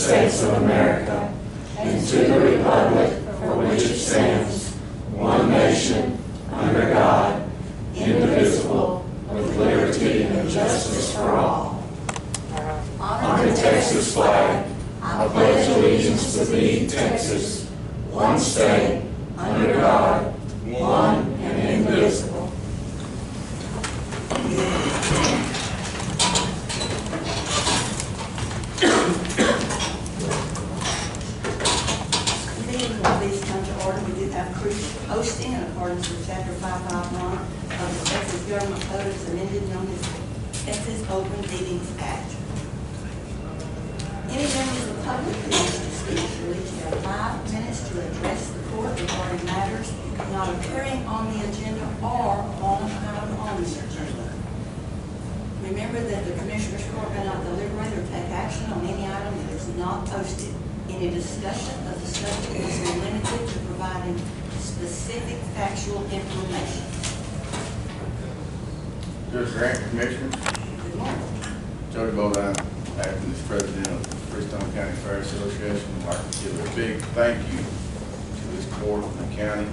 States of America and to the republic for which it stands, one nation, under God, indivisible, with liberty and justice for all. On the Texas flag, I pledge allegiance to thee, Texas, one state, under God, one and indivisible. Please come to order. We do have proof posting in accordance with Chapter 551 of the Texas Government Code as amended, known as the Texas Open Meetings Act. Any members of the public who wish to speak will each have 5 minutes to address the court regarding matters not appearing on the agenda or on an item on the agenda. Remember that the Commissioners Court may not deliberate or take action on any item that is not posted. Any discussion of the subject must be limited to providing specific factual information. Judge Grant, Commissioner. Good morning. Jody Bodine, acting as president of the Freestone County Fair Association. I'd like to give a big thank you to this court and the county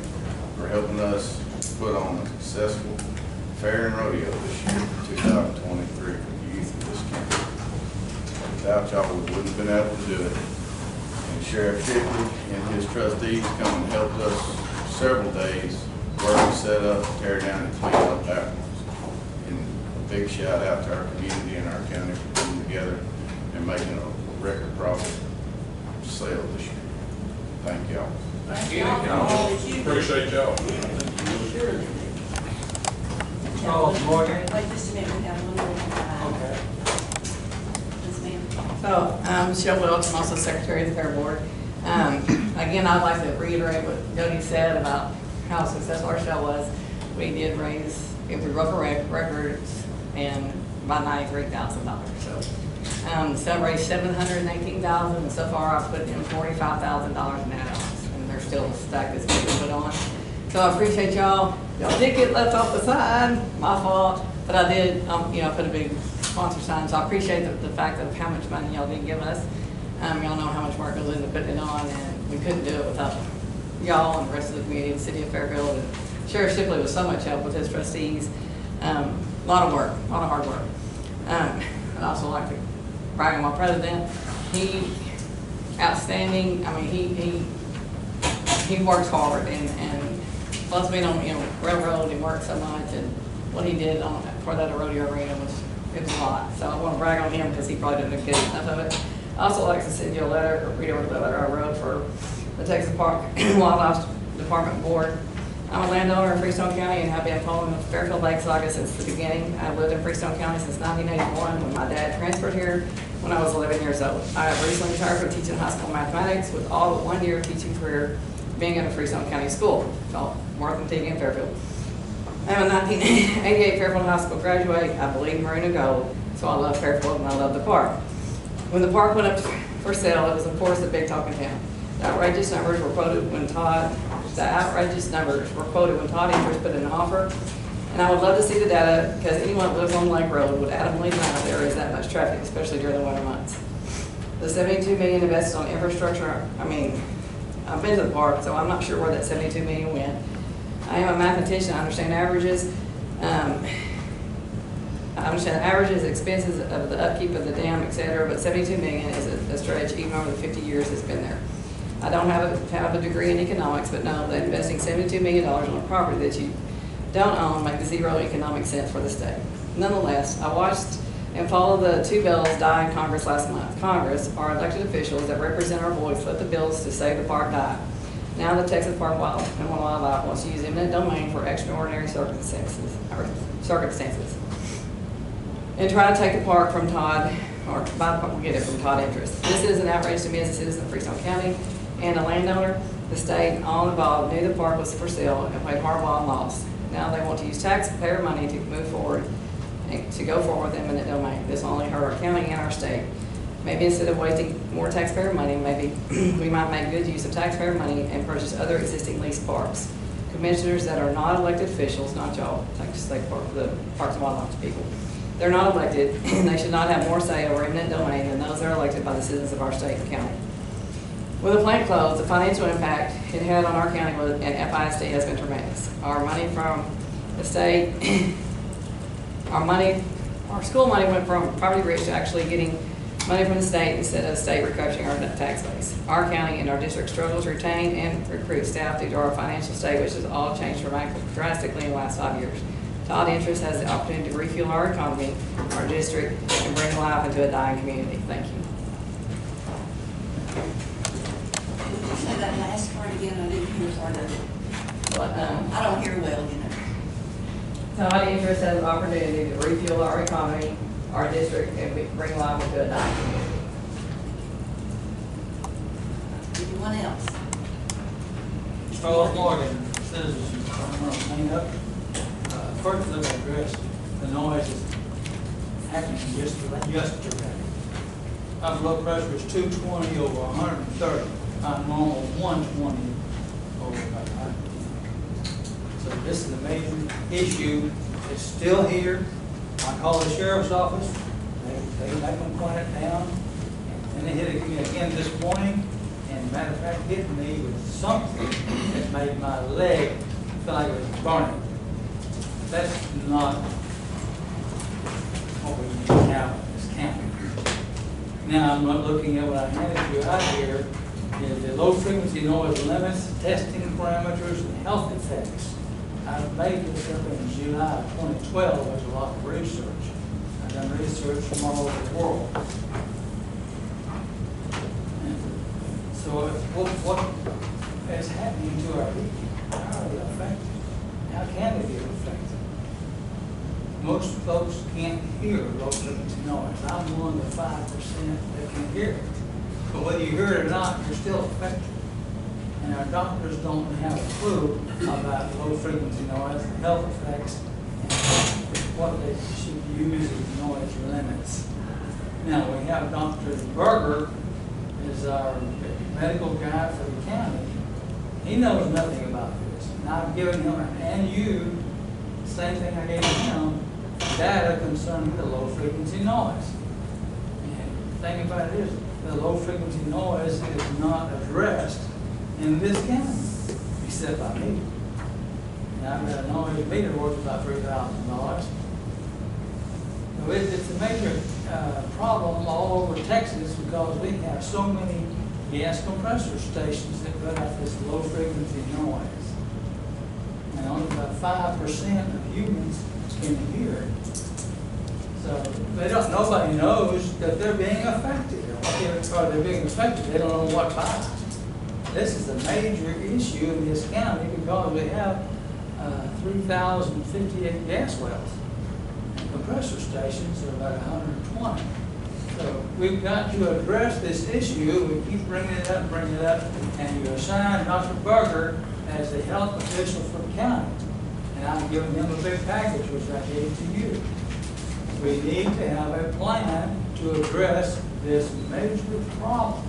for helping us put on a successful fair and rodeo this year, 2023, for the youth of this county. Without y'all, we wouldn't have been able to do it. And Sheriff Shipley and his trustees come and helped us several days work to set up, tear down, and clean up afterwards. And a big shout out to our community and our county for coming together and making a record profit sale this year. Thank y'all. Thank you. Appreciate y'all. Surely. Oh, morning. Wait just a minute, we have one more time. Okay. Yes, ma'am. So, Michelle Welch, I'm also Secretary of the Fair Board. Again, I'd like to reiterate what Jody said about how successful our show was. We did raise, if we broke records, and by $93,000. So, the sale raised $718,000, and so far I've put in $45,000 in add-ons, and there's still a stack that's being put on. So I appreciate y'all. Y'all did get left off the side, my fault, but I did, put a big sponsor sign. So I appreciate the fact of how much money y'all did give us. Y'all know how much work goes into putting it on, and we couldn't do it without y'all and the rest of the community, the city of Fairfield. And Sheriff Shipley was so much help with his trustees. A lot of work, a lot of hard work. I'd also like to brag on my president. He, outstanding. I mean, he works hard, and plus being on railroad, he worked so much, and what he did for that rodeo arena was a lot. So I want to brag on him because he probably didn't get enough of it. I also like to send you a letter, or read over the letter I wrote for the Texas Park and Wildlife Department Board. I'm a landowner in Freestone County and have been following the Fairfield Lake saga since the beginning. I've lived in Freestone County since 1981 when my dad transferred here when I was 11 years old. I have recently retired from teaching high school mathematics with all but 1 year teaching career being at a Freestone County school, called Martin Teague in Fairfield. I'm a 1988 Fairfield High School graduate. I believe maroon and gold, so I love Fairfield and I love the park. When the park went up for sale, it was of course a big talking town. The outrageous numbers were quoted when Todd first put in an offer. And I would love to see the data because anyone that lives on Lake Road would adamantly deny there is that much traffic, especially during the winter months. The $72 million invested on infrastructure, I mean, I've been to the park, so I'm not sure where that $72 million went. I am a mathematician, I understand averages. I understand averages, expenses of the upkeep of the dam, etc., but $72 million is a stretch even over the 50 years it's been there. I don't have a degree in economics, but know that investing $72 million on a property that you don't own makes zero economic sense for the state. Nonetheless, I watched and followed the two bills die in Congress last month. Congress, our elected officials that represent our voice, let the bills to save the park die. Now the Texas Park and Wildlife wants to use eminent domain for extraordinary circumstances, and try to take the park from Todd, or buy the park, get it from Todd interest. This is an outrage to me as a citizen of Freestone County and a landowner. The state and all involved knew the park was for sale and played hardball and lost. Now they want to use taxpayer money to move forward and to go forward with eminent domain. This will only hurt our county and our state. Maybe instead of wasting more taxpayer money, maybe we might make good use of taxpayer money and purchase other existing leased parks. Commissioners that are not elected officials, not y'all, Texas State Park, the Parks and Wildlife people, They're not elected, and they should not have more say over eminent domain than those that are elected by the citizens of our state and county. With the plant closed, the financial impact it had on our county and FISD has been tremendous. Our money from the state, our school money went from poverty rich to actually getting money from the state instead of the state recovering our tax base. Our county and our district struggles to retain and recruit staff due to our financial state, which has all changed drastically in the last 5 years. Todd Interest has the opportunity to refuel our economy, our district, and bring life into a dying community. Thank you. Would you say that last part again? I didn't hear part of it. But, I don't hear well, you know. Todd Interest has the opportunity to refuel our economy, our district, and bring life into a dying community. Anyone else? Charles Morgan, citizens, I'm going to clean up. First, let me address the noise that's happening yesterday. My blood pressure is 220 over 130. I'm normal 120 over 100. So this is a major issue. It's still here. I called the sheriff's office. They make them quiet it down. And they hit me again this morning. And matter of fact, hit me with something that made my leg feel like it was burning. That's not what we need now in this county. Now I'm not looking at what I handed you out here, is the low frequency noise limits, testing parameters, and health effects. I made this up in July of 2012. There's a lot of research. I've done research from all over the world. And so what is happening to our people? How are they affected? How can they be affected? Most folks can't hear low frequency noise. I'm one of the 5% that can hear it. But whether you hear it or not, you're still affected. And our doctors don't have a clue about low frequency noise, health effects, and what they should use as noise limits. Now, we have Dr. Berger is our medical guy for the county. He knows nothing about this. And I've given him, and you, same thing I gave him, data concerning the low frequency noise. And the thing about it is, the low frequency noise is not addressed in this county, except by me. And I've got a noise meter worth about $3,000. So it's a major problem all over Texas because we have so many gas compressor stations that put out this low frequency noise. And only about 5% of humans can hear it. So nobody knows that they're being affected. Or they're being affected, they don't know what by. This is a major issue in this county because we have 3,058 gas wells. And compressor stations are about 120. So we've got to address this issue. We keep bringing it up, and you assign Dr. Berger as the health official for the county. And I'm giving him a big package, which I gave to you. We need to have a plan to address this major problem.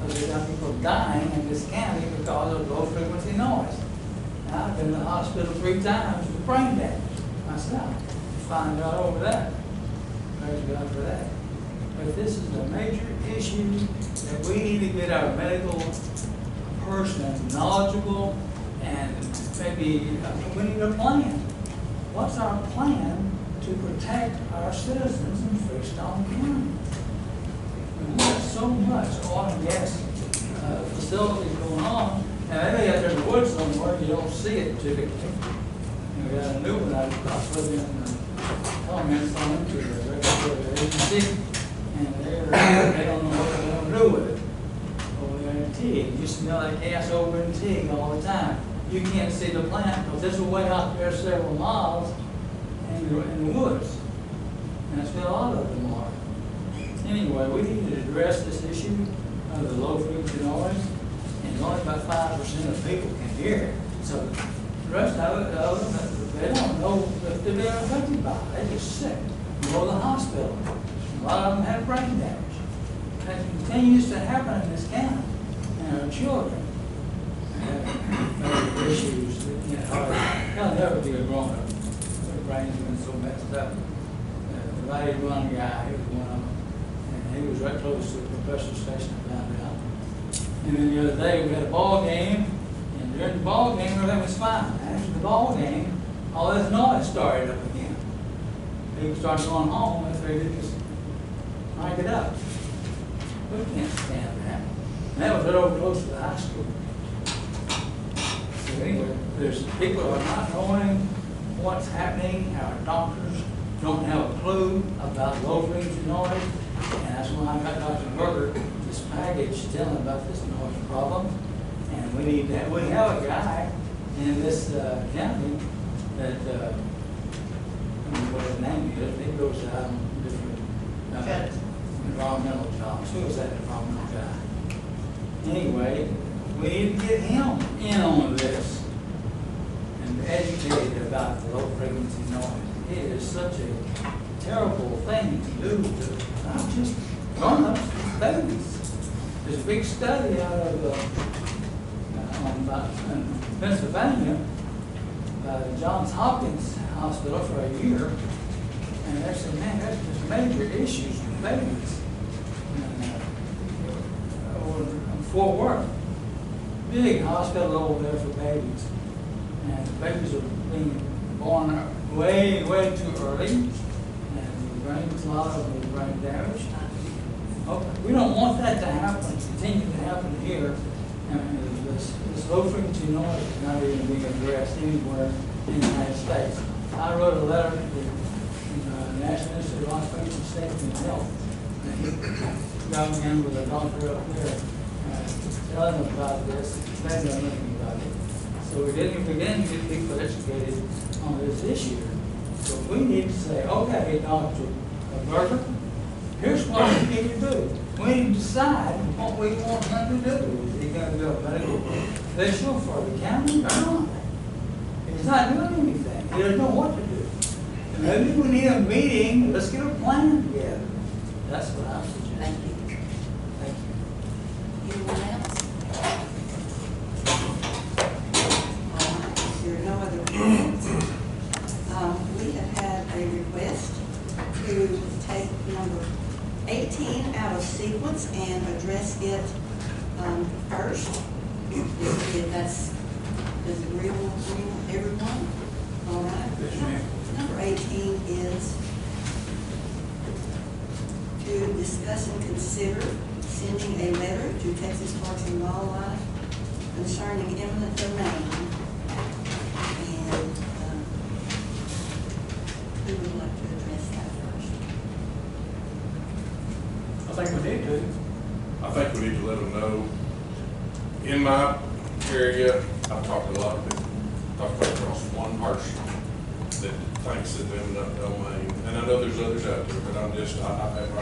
Because we've got people dying in this county because of low frequency noise. And I've been in the hospital 3 times with brain damage myself. Find out over that. Praise God for that. But this is a major issue that we need to get our medical person knowledgeable, and maybe we need a plan. What's our plan to protect our citizens in Freestone County? We have so much oil and gas facilities going on, and maybe out there in the woods somewhere you don't see it typically. And we got a new one I put in comments on it to the regulatory agency, and they don't know what they're going to do with it. Over there in Teague, you smell that gas over in Teague all the time. You can't see the plant because this is way out there several miles in the woods. And that's where a lot of them are. Anyway, we need to address this issue of the low frequency noise, and only about 5% of people can hear it. So the rest of it, they don't know if they're being affected by it. They're just sick. They go to the hospital. A lot of them have brain damage. That continues to happen in this county. And our children have issues that, they'll never be a grown-up. Their brains have been so messed up. The Everybody run guy, he was one of them, and he was right close to the compressor station, I found out. And then the other day, we had a ball game, and during the ball game, everything was fine. After the ball game, all this noise started up again. People started going home after they did just crank it up. We can't stand that. And that was right over close to the high school. So anyway, there's people who are not knowing what's happening. Our doctors don't have a clue about low frequency noise. And that's why I got Dr. Berger this package telling about this noise problem. And we need that. We have a guy in this county that, I don't know what his name is, he goes out on different environmental jobs. Who is that environmental guy? Anyway, we need to get him in on this and educated about the low frequency noise. It is such a terrible thing to do to not just grown-ups, babies. There's a big study out of in Pennsylvania, Johns Hopkins Hospital for a year, and they said, man, there's just major issues with babies. In Fort Worth, big hospital over there for babies, and the babies are being born way, way too early, and the brains, a lot of them with brain damage. Okay. We don't want that to happen, continue to happen here. And this low frequency noise is not even being addressed anywhere in the United States. I wrote a letter to the National Institute of Occupational Safety and Health. And he got me in with a doctor up there telling them about this. They know nothing about it. So we didn't begin to get people educated on this issue. So we need to say, okay, Dr. Berger, here's what we need to do. We need to decide what we want him to do. Is he going to be a medical official for the county or not? He's not doing anything. He doesn't know what to do. And maybe we need a meeting. Let's get a plan together. That's what I'm suggesting. Thank you. Thank you. Anyone else? All right, if there are no other comments, we have had a request to take number 18 out of sequence and address it first. If that's agreeable with everyone, all right. Yes, ma'am. Number 18 is to discuss and consider sending a letter to Texas Parks and Wildlife concerning eminent domain. And who would like to address that first? I think we need to. I think we need to let them know. In my area, I've talked to a lot of people. Talked about across one person that thinks that they're eminent domain. And I know there's others out there, but I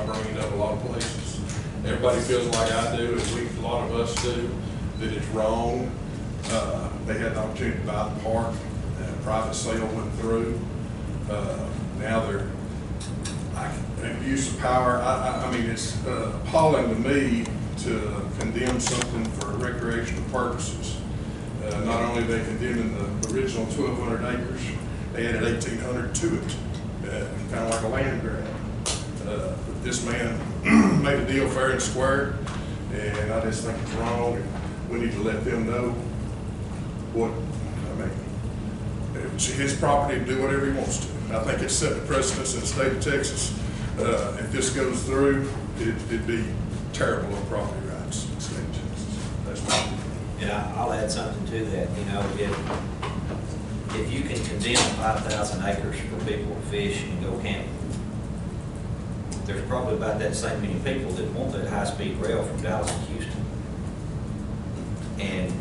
bring it up a lot of places. Everybody feels like I do, and a lot of us do, that it's wrong. They had the opportunity to buy the park, and a private sale went through. Now they're abuse of power. I mean, it's appalling to me to condemn something for recreational purposes. Not only are they condemning the original 1,200 acres, they added 1,800 to it, kind of like a land grab. But this man made a deal fair and square, and I just think it's wrong, and we need to let them know what, I mean, it's his property to do whatever he wants to. I think it's set the precedence in the state of Texas. If this goes through, it'd be terrible on property rights in the state of Texas. That's my opinion. And I'll add something to that. You know, if you can condemn 5,000 acres for people to fish and go camping, there's probably about that same many people that want that high-speed rail from Dallas to Houston. And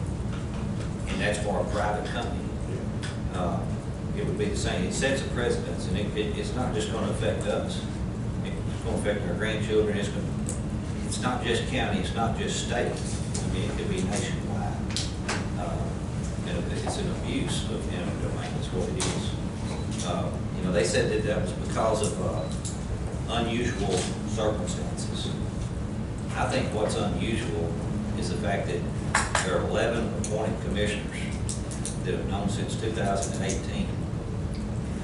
that's for a private company. It would be the same. It sets a precedence, and it's not just going to affect us. It's going to affect our grandchildren. It's not just county. It's not just state. I mean, it could be nationwide. And it's an abuse of eminent domain. That's what it is. You know, they said that was because of unusual circumstances. I think what's unusual is the fact that there are 11 appointed commissioners that have known since 2018.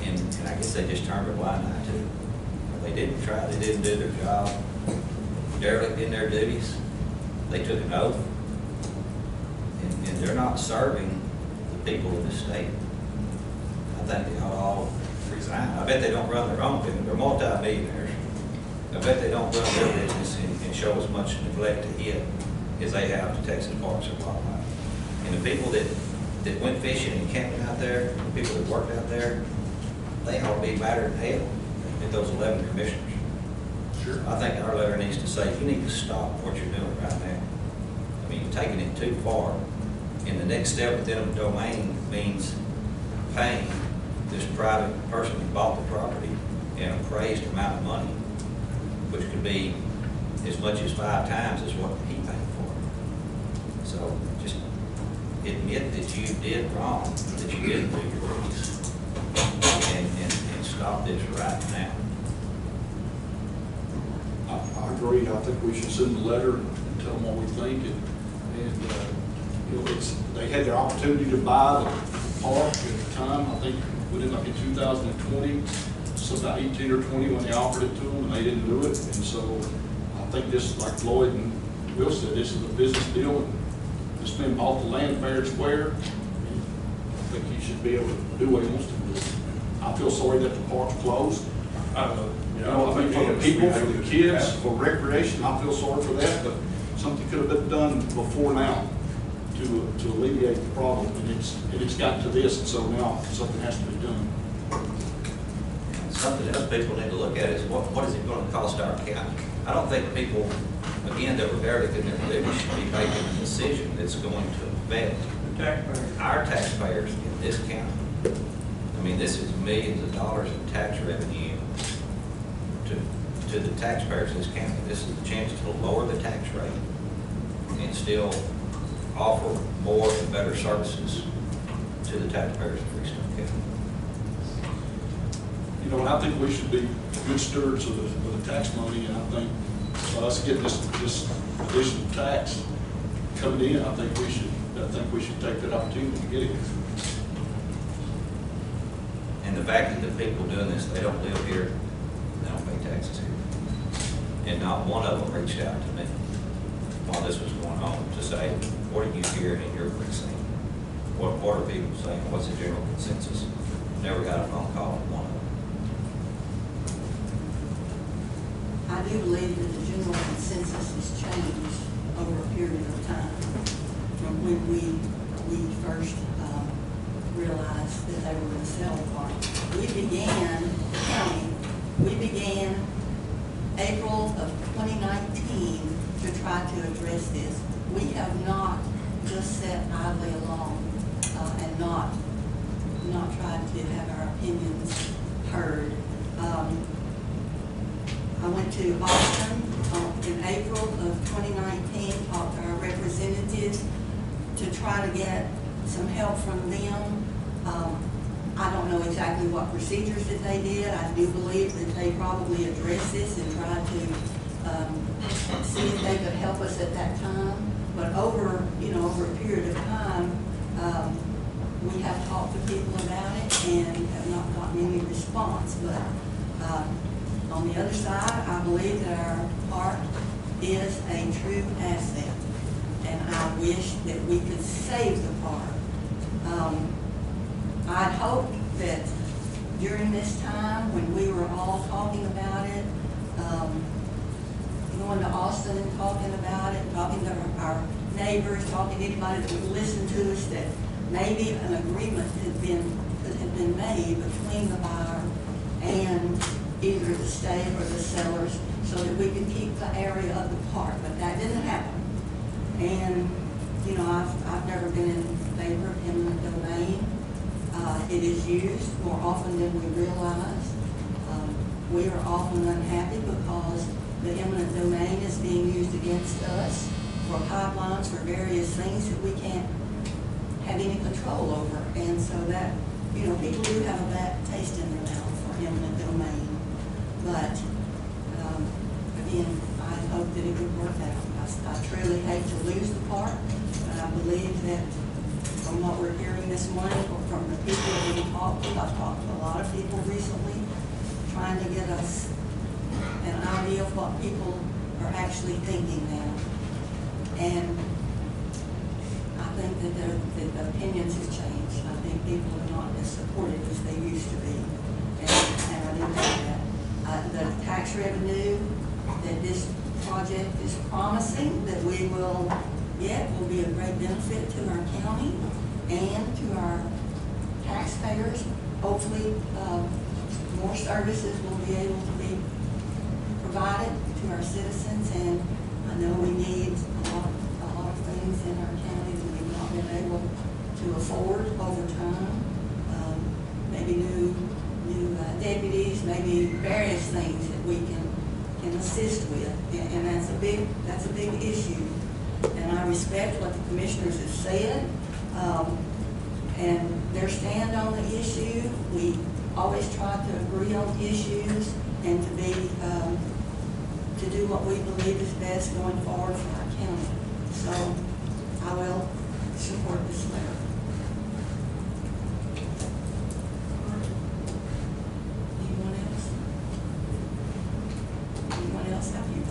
And I guess they just turned a blind eye to it. They They didn't try, they didn't do their job, derelict in their duties. They took an oath, and they're not serving the people of the state. I think they ought to all resign. I bet they don't run their own business. They're multi-millionaires. I bet they don't run their business and show as much neglect to it as they have to Texas Parks and Wildlife. And the people that went fishing and camping out there, the people that worked out there, they ought to be madder than hell at those 11 commissioners. Sure. I think our letter needs to say, you need to stop what you're doing right now. I mean, you're taking it too far. And the next step within a domain means paying this private person who bought the property an appraised amount of money, which could be as much as 5 times as what he paid for it. So just admit that you did wrong, that you didn't do your duties, and stop this right now. I agree. I think we should send a letter and tell them what we think, and you know, they had their opportunity to buy the park at the time. I think within like in 2020, so about 18 or 20 when they offered it to them, and they didn't do it. And so I think this, like Floyd and Will said, this is a business deal. And this man bought the land fair and square. And I think he should be able to do what he wants to do. I feel sorry that the park's closed. You know, I think for the people, for the kids, for recreation, I feel sorry for that, but something could have been done before now to alleviate the problem, and it's gotten to this, and so now something has to be done. Something else people need to look at is what is it going to cost our county? I don't think people, again, that were derelict in their duties should be making a decision that's going to affect our taxpayers in this county. I mean, this is millions of dollars in tax revenue to the taxpayers of this county. This is the chance to lower the tax rate and still offer more and better services to the taxpayers of Freestone County. You know, and I think we should be good stewards of the tax money, and I think for us getting this additional tax coming in, I think we should take that opportunity to get it. And the fact that the people doing this, they don't live here, they don't pay taxes here. And not one of them reached out to me while this was going on to say, what are you hearing in your precinct? What are people saying? What's the general consensus? Never got a phone call from one of them. I do believe that the general consensus has changed over a period of time from when we first realized that they were going to sell the park. We began April of 2019 to try to address this. We have not just sat idly along and not tried to have our opinions heard. I went to Austin in April of 2019, talked to our representatives to try to get some help from them. I don't know exactly what procedures that they did. I do believe that they probably addressed this and tried to see if they could help us at that time. But over a period of time, we have talked to people about it and have not gotten any response. But on the other side, I believe that our park is a true asset, and I wish that we could save the park. I'd hoped that during this time when we were all talking about it, going to Austin and talking about it, talking to our neighbors, talking to anybody that would listen to us, that maybe an agreement had been made between the buyer and either the state or the sellers so that we could keep the area of the park, but that didn't happen. And, you know, I've never been in favor of eminent domain. It is used more often than we realize. We are often unhappy because the eminent domain is being used against us for pipelines, for various things that we can't have any control over. And so that, you know, people do have a bad taste in their mouth for eminent domain. But, again, I hope that it would work out. I truly hate to lose the park, but I believe that from what we're hearing this morning, or from the people that we talked to, I've talked to a lot of people recently, trying to get us what people are actually thinking now. And I think that the opinions have changed. I think people are not as supportive as they used to be. And I didn't know that. The tax revenue that this project is promising that we will get will be a great benefit to our county and to our taxpayers. Hopefully, more services will be able to be provided to our citizens, and I know we need a lot of things in our county that we've not been able to afford over time. Maybe new deputies, maybe various things that we can assist with, and that's a big issue. And I respect what the commissioners have said, and their stand on the issue. We always try to agree on issues and to do what we believe is best going forward for our county. So I will support this letter. Anyone else? Anyone else have you?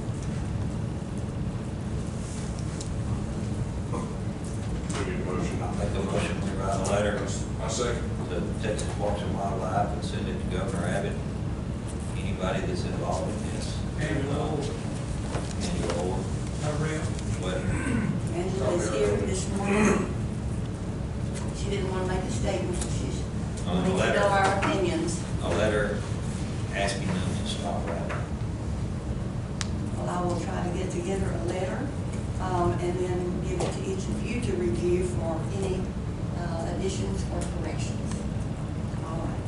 We need a motion. I'll make a motion to write a letter I second. to Texas Parks and Wildlife and send it to Governor Abbott. Anybody that's involved in this. Annual wedding. Angela is here this morning. She didn't want to make a statement, so she's On the wanting to letter. know our opinions. A letter asking them to stop that. Well, I will try to get together a letter, and then give it to each of you to review for any additions or corrections. All right.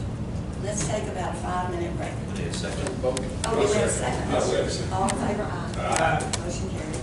Let's take about a 5-minute break. We need a second. Oh, we have a second. I second. All in favor, aye. Aye. Motion carries.